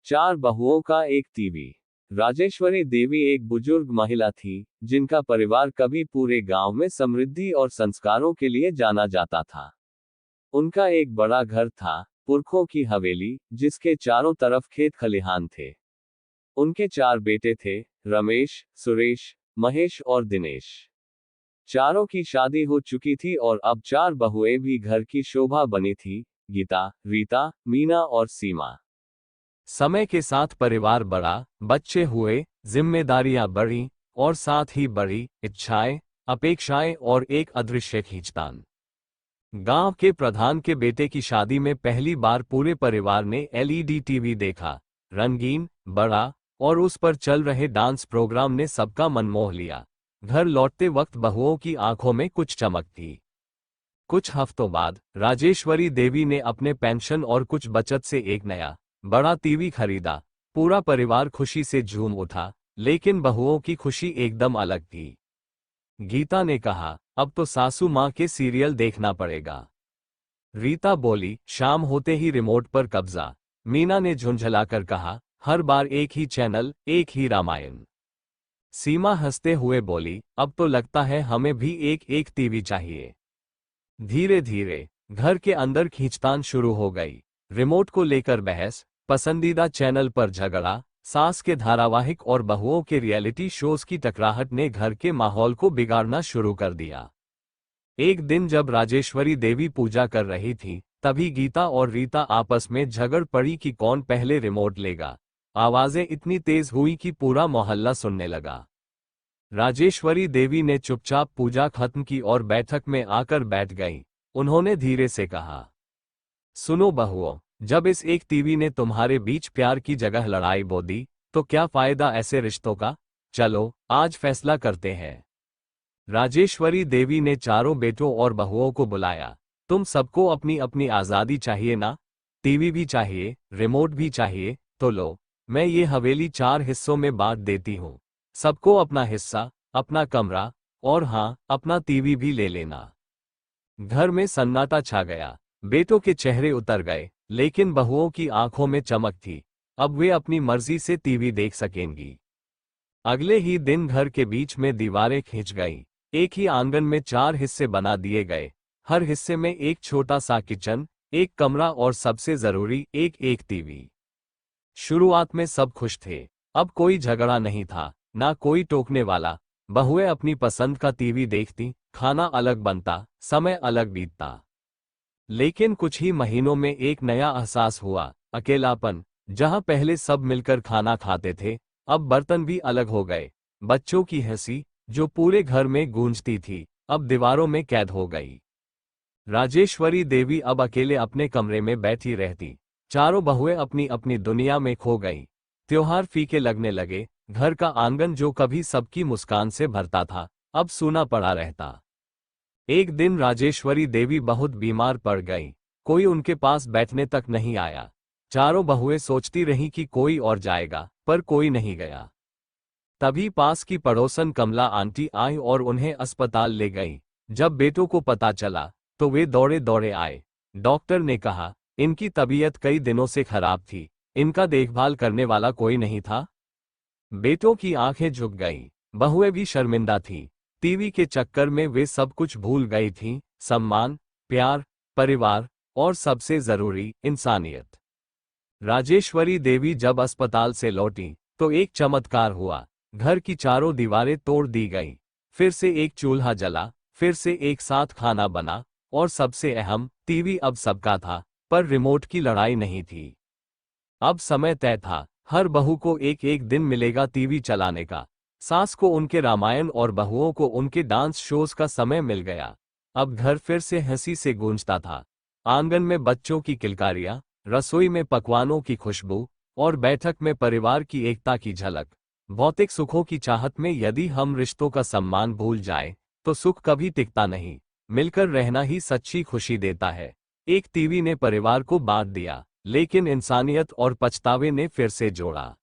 चार बहुओं का एक टीवी। राजेश्वरी देवी एक बुजुर्ग महिला थी, जिनका परिवार कभी पूरे गांव में समृद्धि और संस्कारों के लिए जाना जाता था। उनका एक बड़ा घर था, पुरखों की हवेली, जिसके चारों तरफ खेत खलिहान थे। उनके चार बेटे थे, रमेश, सुरेश, महेश और दिनेश। चारों की शादी हो चुकी थी और अब चार बहुएं भी घर की शोभा बनी थी, गीता, रीता, मीना और सीमा। समय के साथ परिवार बढ़ा, बच्चे हुए, जिम्मेदारियां बढ़ी और साथ ही बढ़ी इच्छाएं, अपेक्षाएं और एक अदृश्य खींचतान। गांव के प्रधान के बेटे की शादी में पहली बार पूरे परिवार ने एलईडी टीवी देखा। रंगीन, बड़ा और उस पर चल रहे डांस प्रोग्राम ने सबका मन मोह लिया। घर लौटते वक्त बहुओं की आंखों में कुछ चमक थी। कुछ हफ्तों बाद राजेश्वरी देवी ने अपने पेंशन और कुछ बचत से एक नया बड़ा टीवी खरीदा। पूरा परिवार खुशी से झूम उठा, लेकिन बहुओं की खुशी एकदम अलग थी। गीता ने कहा, अब तो सासू माँ के सीरियल देखना पड़ेगा। रीता बोली, शाम होते ही रिमोट पर कब्जा। मीना ने झुंझलाकर कहा, हर बार एक ही चैनल, एक ही रामायण। सीमा हंसते हुए बोली, अब तो लगता है हमें भी एक एक टीवी चाहिए। धीरे धीरे घर के अंदर खींचतान शुरू हो गई। रिमोट को लेकर बहस, पसंदीदा चैनल पर झगड़ा, सास के धारावाहिक और बहुओं के रियलिटी शोज की टकराहट ने घर के माहौल को बिगाड़ना शुरू कर दिया। एक दिन जब राजेश्वरी देवी पूजा कर रही थी, तभी गीता और रीता आपस में झगड़ पड़ी कि कौन पहले रिमोट लेगा। आवाजें इतनी तेज हुई कि पूरा मोहल्ला सुनने लगा। राजेश्वरी देवी ने चुपचाप पूजा खत्म की और बैठक में आकर बैठ गई। उन्होंने धीरे से कहा, सुनो बहुओं, जब इस एक टीवी ने तुम्हारे बीच प्यार की जगह लड़ाई बो दी, तो क्या फायदा ऐसे रिश्तों का। चलो आज फैसला करते हैं। राजेश्वरी देवी ने चारों बेटों और बहुओं को बुलाया। तुम सबको अपनी अपनी आजादी चाहिए ना? टीवी भी चाहिए, रिमोट भी चाहिए, तो लो, मैं ये हवेली 4 हिस्सों में बांट देती हूँ। सबको अपना हिस्सा, अपना कमरा और हाँ, अपना टीवी भी ले लेना। घर में सन्नाटा छा गया। बेटों के चेहरे उतर गए, लेकिन बहुओं की आंखों में चमक थी। अब वे अपनी मर्जी से टीवी देख सकेंगी। अगले ही दिन घर के बीच में दीवारें खींच गईं। एक ही आंगन में 4 हिस्से बना दिए गए। हर हिस्से में एक छोटा सा किचन, एक कमरा और सबसे जरूरी एक एक टीवी। शुरुआत में सब खुश थे। अब कोई झगड़ा नहीं था, ना कोई टोकने वाला। बहुएं अपनी पसंद का टीवी देखती, खाना अलग बनता, समय अलग बीतता। लेकिन कुछ ही महीनों में एक नया एहसास हुआ, अकेलापन। जहां पहले सब मिलकर खाना खाते थे, अब बर्तन भी अलग हो गए। बच्चों की हंसी, जो पूरे घर में गूंजती थी, अब दीवारों में कैद हो गई। राजेश्वरी देवी अब अकेले अपने कमरे में बैठी रहती। चारों बहुएं अपनी अपनी दुनिया में खो गईं। त्योहार फीके लगने लगे। घर का आंगन जो कभी सबकी मुस्कान से भरता था, अब सूना पड़ा रहता। एक दिन राजेश्वरी देवी बहुत बीमार पड़ गई। कोई उनके पास बैठने तक नहीं आया। चारों बहुएं सोचती रहीं कि कोई और जाएगा, पर कोई नहीं गया। तभी पास की पड़ोसन कमला आंटी आई और उन्हें अस्पताल ले गई। जब बेटों को पता चला, तो वे दौड़े दौड़े आए। डॉक्टर ने कहा, इनकी तबीयत कई दिनों से खराब थी, इनका देखभाल करने वाला कोई नहीं था। बेटों की आंखें झुक गईं। बहुएं भी शर्मिंदा थीं। टीवी के चक्कर में वे सब कुछ भूल गई थीं, सम्मान, प्यार, परिवार और सबसे जरूरी, इंसानियत। राजेश्वरी देवी जब अस्पताल से लौटी, तो एक चमत्कार हुआ। घर की चारों दीवारें तोड़ दी गईं। फिर से एक चूल्हा जला, फिर से एक साथ खाना बना और सबसे अहम, टीवी अब सबका था, पर रिमोट की लड़ाई नहीं थी। अब समय तय था, हर बहू को एक एक दिन मिलेगा टीवी चलाने का। सास को उनके रामायण और बहुओं को उनके डांस शोज का समय मिल गया। अब घर फिर से हंसी से गूंजता था। आंगन में बच्चों की किलकारियां, रसोई में पकवानों की खुशबू और बैठक में परिवार की एकता की झलक। भौतिक सुखों की चाहत में यदि हम रिश्तों का सम्मान भूल जाएं, तो सुख कभी टिकता नहीं। मिलकर रहना ही सच्ची खुशी देता है। एक टीवी ने परिवार को बांट दिया, लेकिन इंसानियत और पछतावे ने फिर से जोड़ा।